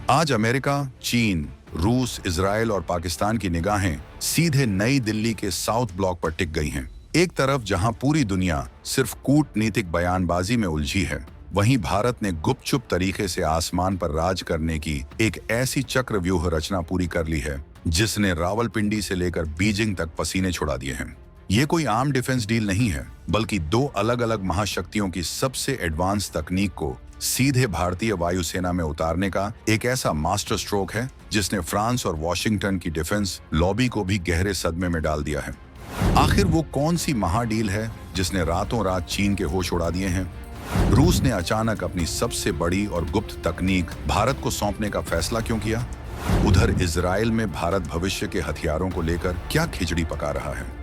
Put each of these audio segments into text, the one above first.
आज अमेरिका, चीन, रूस, इजराइल और पाकिस्तान की निगाहें सीधे नई दिल्ली के साउथ ब्लॉक पर टिक गई हैं। एक तरफ जहां पूरी दुनिया सिर्फ कूटनीतिक बयानबाजी में उलझी है, वहीं भारत ने गुपचुप तरीके से आसमान पर राज करने की एक ऐसी चक्रव्यूह रचना पूरी कर ली है जिसने रावलपिंडी से लेकर बीजिंग तक पसीने छुड़ा दिए हैं। ये कोई आम डिफेंस डील नहीं है, बल्कि दो अलग अलग महाशक्तियों की सबसे एडवांस तकनीक को सीधे भारतीय वायुसेना में उतारने का एक ऐसा मास्टर स्ट्रोक है जिसने फ्रांस और वॉशिंगटन की डिफेंस लॉबी को भी गहरे सदमे में डाल दिया है। आखिर वो कौन सी महाडील है जिसने रातों रात चीन के होश उड़ा दिए हैं? रूस ने अचानक अपनी सबसे बड़ी और गुप्त तकनीक भारत को सौंपने का फैसला क्यों किया? उधर इजराइल में भारत भविष्य के हथियारों को लेकर क्या खिचड़ी पका रहा है?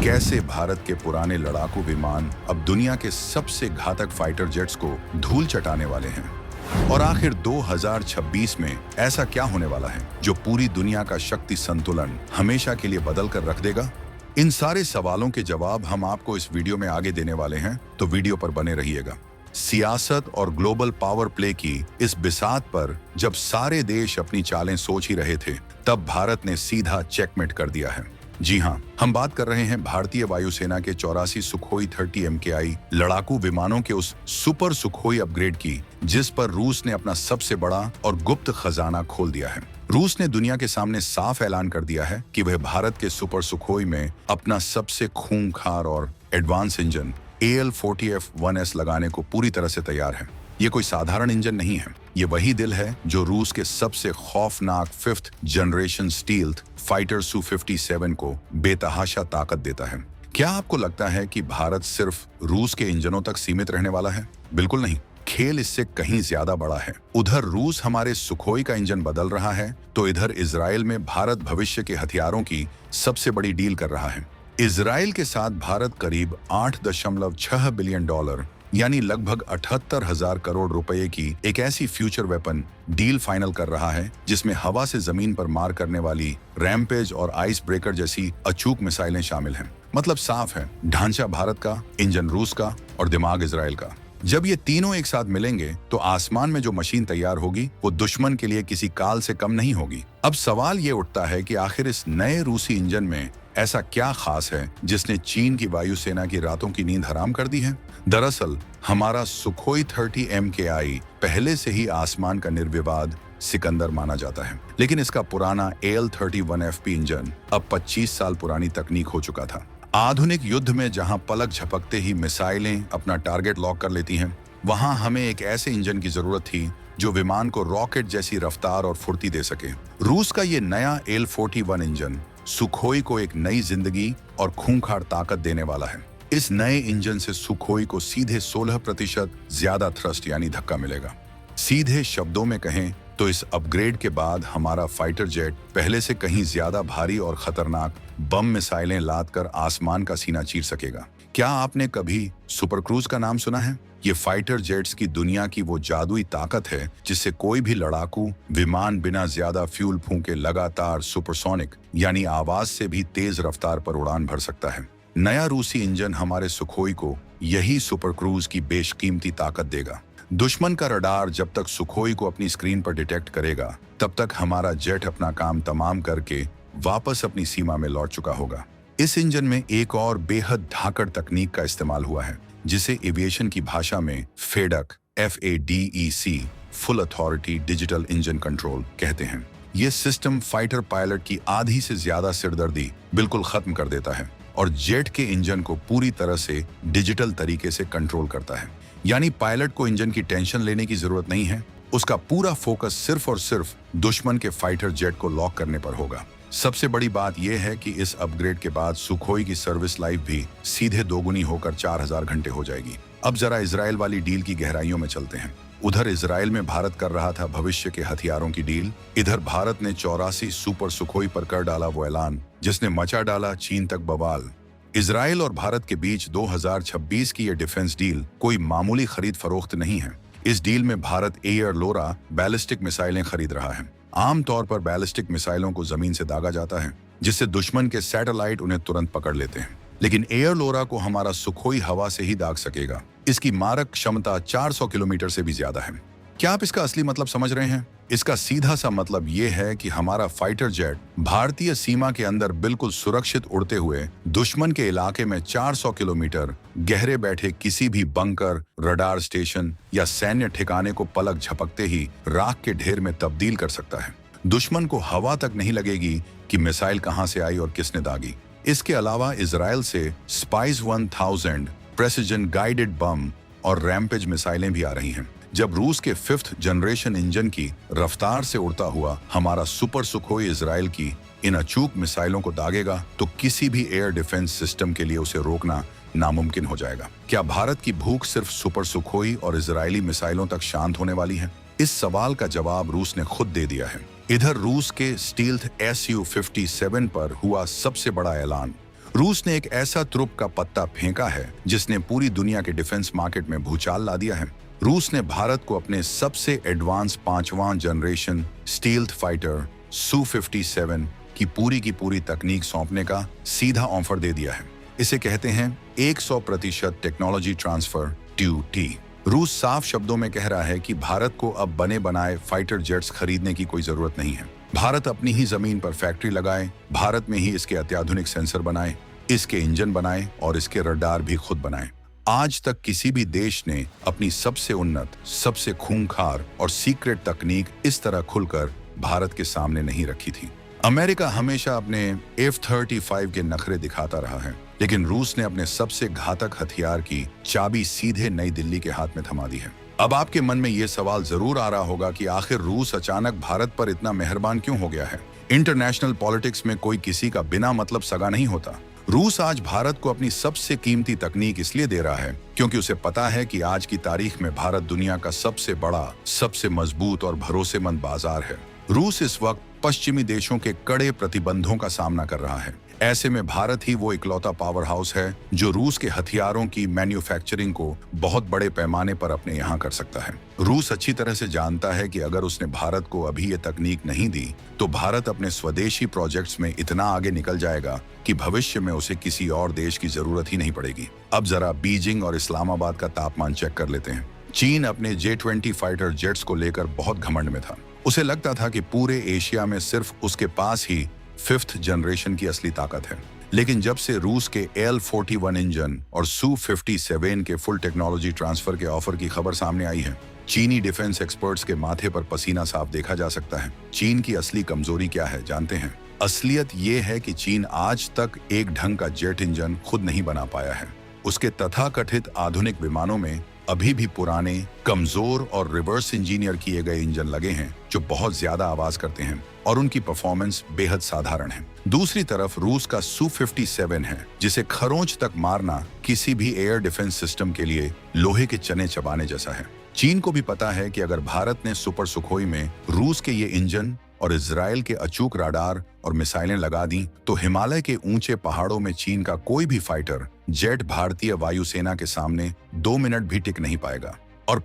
कैसे भारत के पुराने लड़ाकू विमान अब दुनिया के सबसे घातक फाइटर जेट्स को धूल चटाने वाले हैं? और आखिर 2026 में ऐसा क्या होने वाला है जो पूरी दुनिया का शक्ति संतुलन हमेशा के लिए बदल कर रख देगा? इन सारे सवालों के जवाब हम आपको इस वीडियो में आगे देने वाले हैं, तो वीडियो पर बने रहिएगा। सियासत और ग्लोबल पावर प्ले की इस बिसात पर जब सारे देश अपनी चालें सोच ही रहे थे, तब भारत ने सीधा चेकमेट कर दिया है। जी हाँ, हम बात कर रहे हैं भारतीय वायुसेना के 84 सुखोई 30 MKI लड़ाकू विमानों के उस सुपर सुखोई अपग्रेड की, जिस पर रूस ने अपना सबसे बड़ा और गुप्त खजाना खोल दिया है। रूस ने दुनिया के सामने साफ ऐलान कर दिया है कि वह भारत के सुपर सुखोई में अपना सबसे खूंखार और एडवांस इंजन AL-40F-1S लगाने को पूरी तरह से तैयार है। ये कोई साधारण इंजन नहीं है, ये वही दिल है जो रूस के सबसे खौफनाक 5th generation stealth fighter Su-57 को बेतहाशा ताकत देता है। क्या आपको लगता है कि भारत सिर्फ रूस के इंजनों तक सीमित रहने वाला है? बिल्कुल नहीं, खेल इससे कहीं ज्यादा बड़ा है। उधर रूस हमारे सुखोई का इंजन बदल रहा है, तो इधर इजराइल में भारत भविष्य के हथियारों की सबसे बड़ी डील कर रहा है। इजराइल के साथ भारत करीब $8.6 बिलियन यानी लगभग 78,000 करोड़ रुपए की एक ऐसी फ्यूचर वेपन डील फाइनल कर रहा है जिसमें हवा से जमीन पर मार करने वाली रैम्पेज और आइस ब्रेकर जैसी अचूक मिसाइलें शामिल हैं। मतलब साफ है, ढांचा भारत का, इंजन रूस का और दिमाग इजराइल का। जब ये तीनों एक साथ मिलेंगे तो आसमान में जो मशीन तैयार होगी वो दुश्मन के लिए किसी काल से कम नहीं होगी। अब सवाल ये उठता है कि आखिर इस नए रूसी इंजन में ऐसा क्या खास है जिसने चीन की वायुसेना की रातों की नींद हराम कर दी है? दरअसल हमारा सुखोई 30 MKI पहले से ही आसमान का निर्विवाद सिकंदर माना जाता है, लेकिन इसका पुराना AL-31FP इंजन अब 25 साल पुरानी तकनीक हो चुका था। आधुनिक युद्ध में जहां पलक झपकते ही मिसाइलें अपना टारगेट लॉक कर लेती हैं, वहां हमें एक ऐसे इंजन की जरूरत थी जो विमान को रॉकेट जैसी रफ्तार और फुर्ती दे सके। रूस का ये नया AL-41 इंजन सुखोई को एक नई जिंदगी और खूंखार ताकत देने वाला है। इस नए इंजन से सुखोई को सीधे 16% ज्यादा थ्रस्ट यानी धक्का मिलेगा। सीधे शब्दों में कहें तो इस अपग्रेड के बाद हमारा फाइटर जेट पहले से कहीं ज्यादा भारी और खतरनाक बम मिसाइलें लादकर आसमान का सीना चीर सकेगा। क्या आपने कभी सुपर क्रूज का नाम सुना है? ये फाइटर जेट्स की दुनिया की वो जादुई ताकत है जिससे कोई भी लड़ाकू विमान बिना ज्यादा फ्यूल फूंके लगातार सुपरसोनिक यानी आवाज से भी तेज रफ्तार पर उड़ान भर सकता है। नया रूसी इंजन हमारे सुखोई को यही सुपर क्रूज की बेशकीमती ताकत देगा। दुश्मन का रडार जब तक सुखोई को अपनी स्क्रीन पर डिटेक्ट करेगा, तब तक हमारा जेट अपना काम तमाम करके वापस अपनी सीमा में लौट चुका होगा। इस इंजन में एक और बेहद धाकड़ तकनीक का इस्तेमाल हुआ है जिसे एविएशन की भाषा में FADEC FADEC full authority digital engine control कहते हैं। ये सिस्टम फाइटर पायलट की आधी से ज्यादा सिरदर्दी बिल्कुल खत्म कर देता है और जेट के इंजन को पूरी तरह से डिजिटल तरीके से कंट्रोल करता है। यानी पायलट को इंजन की टेंशन लेने की जरूरत नहीं है, उसका पूरा फोकस सिर्फ और सिर्फ दुश्मन के फाइटर जेट को लॉक करने पर होगा। सबसे बड़ी बात यह है कि इस अपग्रेड के बाद सुखोई की सर्विस लाइफ भी सीधे दोगुनी होकर 4000 घंटे हो जाएगी। अब जरा इजराइल वाली डील की गहराइयों में चलते हैं। उधर इजराइल में भारत कर रहा था भविष्य के हथियारों की डील, इधर भारत ने 84 सुपर सुखोई पर कर डाला वो ऐलान जिसने मचा डाला चीन तक बवाल। इजराइल और भारत के बीच 2026 की ये डिफेंस डील कोई मामूली खरीद फरोख्त नहीं है। इस डील में भारत एयर लोरा बैलिस्टिक मिसाइलें खरीद रहा है। आमतौर पर बैलिस्टिक मिसाइलों को जमीन से दागा जाता है जिससे दुश्मन के सैटेलाइट उन्हें तुरंत पकड़ लेते हैं, लेकिन एयर लोरा को हमारा सुखोई हवा से ही दाग सकेगा। इसकी मारक क्षमता 400 किलोमीटर से भी ज्यादा है। क्या आप इसका असली मतलब समझ रहे हैं? इसका सीधा सा मतलब ये है कि हमारा फाइटर जेट भारतीय सीमा के अंदर बिल्कुल सुरक्षित उड़ते हुए दुश्मन के इलाके में 400 किलोमीटर गहरे बैठे किसी भी बंकर, रडार स्टेशन या सैन्य ठिकाने को पलक झपकते ही राख के ढेर में तब्दील कर सकता है। दुश्मन को हवा तक नहीं लगेगी कि मिसाइल कहां से आई और किसने दागी। इसके अलावा इजराइल से स्पाइस 1000 प्रेसिजन गाइडेड बम और रैम्पेज मिसाइलें भी आ रही हैं। जब रूस के 5th जनरेशन इंजन की रफ्तार से उड़ता हुआ हमारा सुपर सुखोई इजराइल की इन अचूक मिसाइलों को दागेगा तो किसी भी एयर डिफेंस सिस्टम के लिए उसे रोकना नामुमकिन हो जाएगा। क्या भारत की भूख सिर्फ सुपर सुखोई और इजरायली मिसाइलों तक शांत होने वाली है? इस सवाल का जवाब रूस ने खुद दे दिया है। इधर रूस के स्टील्थ Su-57 पर हुआ सबसे बड़ा ऐलान। रूस ने एक ऐसा तुरुप का पत्ता फेंका है जिसने पूरी दुनिया के डिफेंस मार्केट में भूचाल ला दिया है। रूस ने भारत को अपने सबसे एडवांस 5वां जनरेशन स्टील्थ फाइटर Su-57 की पूरी तकनीक सौंपने का सीधा ऑफर दे दिया है। इसे कहते हैं 100% टेक्नोलॉजी ट्रांसफर TUT। रूस साफ शब्दों में कह रहा है कि भारत को अब बने बनाए फाइटर जेट्स खरीदने की कोई जरूरत नहीं है। भारत अपनी ही जमीन पर फैक्ट्री लगाए, भारत में ही इसके अत्याधुनिक सेंसर बनाए, इसके इंजन बनाए और इसके रडार भी खुद बनाए। आज तक किसी भी देश ने अपनी सबसे उन्नत, सबसे खूंखार और सीक्रेट तकनीक इस तरह खुलकर भारत के सामने नहीं रखी थी। अमेरिका हमेशा अपने F-35 के नखरे दिखाता रहा है, लेकिन रूस ने अपने सबसे घातक हथियार की चाबी सीधे नई दिल्ली के हाथ में थमा दी है। अब आपके मन में ये सवाल जरूर आ रहा होगा कि आखिर रूस अचानक भारत पर इतना मेहरबान क्यों हो गया है? इंटरनेशनल पॉलिटिक्स में कोई किसी का बिना मतलब सगा नहीं होता। रूस आज भारत को अपनी सबसे कीमती तकनीक इसलिए दे रहा है क्योंकि उसे पता है कि आज की तारीख में भारत दुनिया का सबसे बड़ा, सबसे मजबूत और भरोसेमंद बाजार है। रूस इस वक्त पश्चिमी देशों के कड़े प्रतिबंधों का सामना कर रहा है। ऐसे में भारत ही वो इकलौता पावर हाउस है जो रूस के हथियारों की मैन्युफैक्चरिंग को बहुत बड़े पैमाने पर अपने यहाँ कर सकता है। रूस अच्छी तरह से जानता है कि अगर उसने भारत को अभी ये तकनीक नहीं दी तो भारत अपने स्वदेशी प्रोजेक्ट्स में इतना आगे निकल जाएगा कि भविष्य में उसे किसी और देश की जरूरत ही नहीं पड़ेगी। अब जरा बीजिंग और इस्लामाबाद का तापमान चेक कर लेते हैं। चीन अपने J-20 फाइटर जेट्स को लेकर बहुत घमंड में था। उसे लगता था कि पूरे एशिया में सिर्फ उसके पास ही 5th जनरेशन की असली ताकत है। लेकिन जब से रूस के L-41 इंजन और Su-57 के फुल टेक्नोलॉजी ट्रांसफर के ऑफर की खबर सामने आई है, चीनी डिफेंस एक्सपर्ट्स के माथे पर पसीना साफ देखा जा सकता है। चीन की असली कमजोरी क्या है जानते हैं? असलियत ये है कि चीन आज तक एक ढंग का जेट इंजन खुद नहीं बना पाया है। उसके तथाकथित आधुनिक विमानों में अभी भी पुराने, कमजोर और रिवर्स इंजीनियर किए गए इंजन लगे हैं जो बहुत ज्यादा आवाज करते हैं और उनकी परफॉर्मेंस बेहद साधारण है। दूसरी तरफ रूस का Su-57 है जिसे खरोंच तक मारना किसी भी एयर डिफेंस सिस्टम के लिए लोहे के चने चबाने जैसा है। चीन को भी पता है कि अगर भारत ने सुपर सुखोई में रूस के ये इंजन और इजराइल के अचूक राडार और मिसाइलें लगा दी तो हिमालय के ऊंचे पहाड़ों में चीन का कोई भी फाइटर जेट भारतीय वायुसेना के सामने 2 मिनट भी टिक नहीं पाएगा। और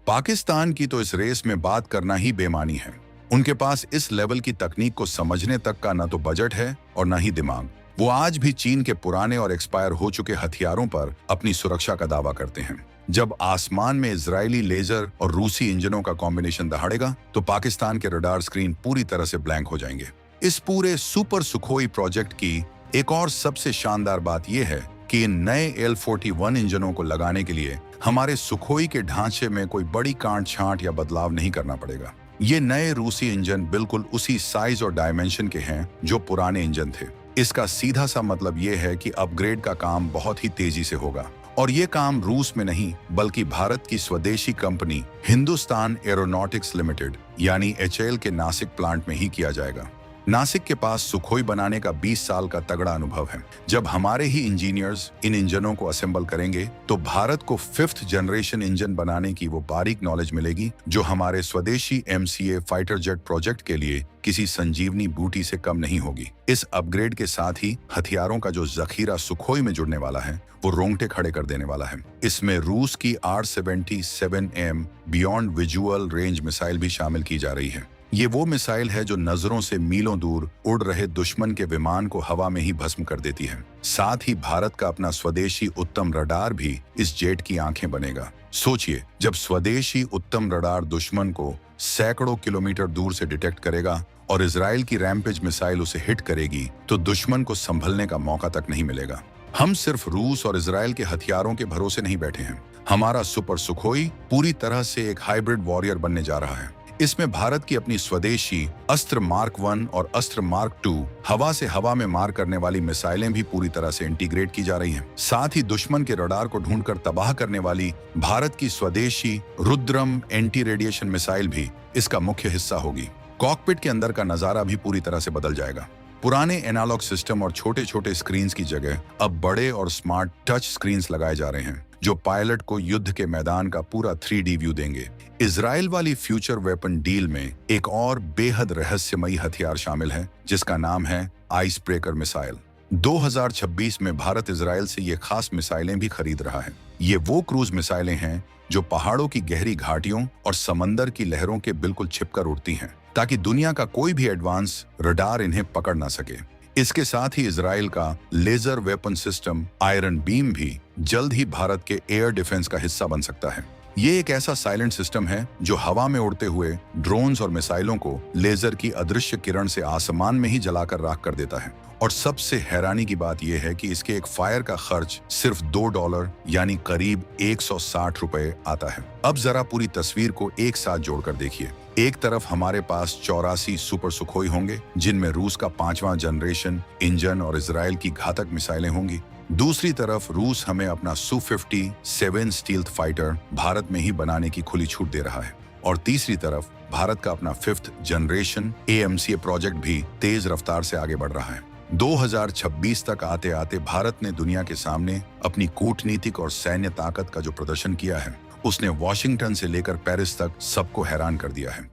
पाकिस्तान की तो इस रेस में बात करना ही बेमानी है। उनके पास इस लेवल की तकनीक को समझने तक का न तो बजट है और न ही दिमाग। वो आज भी चीन के पुराने और एक्सपायर हो चुके हथियारों पर अपनी सुरक्षा का दावा करते हैं। जब आसमान में इजरायली लेजर और रूसी इंजनों का कॉम्बिनेशन दहाड़ेगा तो पाकिस्तान के रडार स्क्रीन पूरी तरह से ब्लैंक हो जाएंगे। इस पूरे सुपर सुखोई प्रोजेक्ट की एक और सबसे शानदार बात यह है कि इन नए L-41 इंजनों को लगाने के लिए हमारे सुखोई के ढांचे में कोई बड़ी काट छांट या बदलाव नहीं करना पड़ेगा। ये नए रूसी इंजन बिल्कुल उसी साइज और डायमेंशन के हैं जो पुराने इंजन थे। इसका सीधा सा मतलब ये है कि अपग्रेड का काम बहुत ही तेजी से होगा और ये काम रूस में नहीं बल्कि भारत की स्वदेशी कंपनी हिंदुस्तान एरोनॉटिक्स लिमिटेड यानी HAL के नासिक प्लांट में ही किया जाएगा। नासिक के पास सुखोई बनाने का 20 साल का तगड़ा अनुभव है। जब हमारे ही इंजीनियर्स इन इंजनों को असेंबल करेंगे तो भारत को 5th जनरेशन इंजन बनाने की वो बारीक नॉलेज मिलेगी जो हमारे स्वदेशी MCA फाइटर जेट प्रोजेक्ट के लिए किसी संजीवनी बूटी से कम नहीं होगी। इस अपग्रेड के साथ ही हथियारों का जो जखीरा सुखोई में जुड़ने वाला है वो रोंगटे खड़े कर देने वाला है। इसमें रूस की R-77M beyond visual range missile भी शामिल की जा रही है। ये वो मिसाइल है जो नजरों से मीलों दूर उड़ रहे दुश्मन के विमान को हवा में ही भस्म कर देती है। साथ ही भारत का अपना स्वदेशी उत्तम रडार भी इस जेट की आंखें बनेगा। सोचिए, जब स्वदेशी उत्तम रडार दुश्मन को सैकड़ों किलोमीटर दूर से डिटेक्ट करेगा और इजराइल की रैम्पेज मिसाइल उसे हिट करेगी तो दुश्मन को संभलने का मौका तक नहीं मिलेगा। हम सिर्फ रूस और इजराइल के हथियारों के भरोसे नहीं बैठे हैं। हमारा सुपर सुखोई पूरी तरह से एक हाइब्रिड वॉरियर बनने जा रहा है। इसमें भारत की अपनी स्वदेशी अस्त्र मार्क 1 और अस्त्र मार्क 2 हवा से हवा में मार करने वाली मिसाइलें भी पूरी तरह से इंटीग्रेट की जा रही हैं। साथ ही दुश्मन के रडार को ढूंढकर तबाह करने वाली भारत की स्वदेशी रुद्रम एंटी रेडिएशन मिसाइल भी इसका मुख्य हिस्सा होगी। कॉकपिट के अंदर का नजारा भी पूरी तरह से बदल जाएगा। पुराने एनालॉग सिस्टम और छोटे छोटे स्क्रीन्स की जगह अब बड़े और स्मार्ट टच स्क्रीन्स लगाए जा रहे हैं, जो पायलट को युद्ध के मैदान का पूरा 3D व्यू देंगे। इजराइल वाली फ्यूचर वेपन डील में एक और बेहद रहस्यमयी हथियार शामिल है, जिसका नाम है आइस ब्रेकर मिसाइल। 2026 में भारत इजराइल से ये खास मिसाइलें भी खरीद रहा है। ये वो क्रूज मिसाइलें हैं जो पहाड़ों की गहरी घाटियों और समंदर की लहरों के बिल्कुल छिपकर उड़ती हैं, ताकि दुनिया का कोई भी एडवांस रडार इन्हें पकड़ ना सके। इसके साथ ही इजराइल का laser weapon system iron beam भी जल्द ही भारत के एयर डिफेंस का हिस्सा बन सकता है। ये एक ऐसा साइलेंट सिस्टम है जो हवा में उड़ते हुए ड्रोन्स और मिसाइलों को लेजर की अदृश्य किरण से आसमान में ही जलाकर राख कर देता है। और सबसे हैरानी की बात यह है कि इसके एक फायर का खर्च सिर्फ $2 यानी करीब 160 रुपए आता है। अब जरा पूरी तस्वीर को एक साथ जोड़कर देखिए। एक तरफ हमारे पास 84 सुपर सुखोई होंगे, जिनमें रूस का 5वां जनरेशन इंजन और इजराइल की घातक मिसाइलें होंगी। दूसरी तरफ रूस हमें अपना Su-57 स्टील्थ फाइटर भारत में ही बनाने की खुली छूट दे रहा है। और तीसरी तरफ भारत का अपना 5th जनरेशन AMCA प्रोजेक्ट भी तेज रफ्तार से आगे बढ़ रहा है। 2026 तक आते आते भारत ने दुनिया के सामने अपनी कूटनीतिक और सैन्य ताकत का जो प्रदर्शन किया है, उसने वॉशिंगटन से लेकर पेरिस तक सबको हैरान कर दिया है।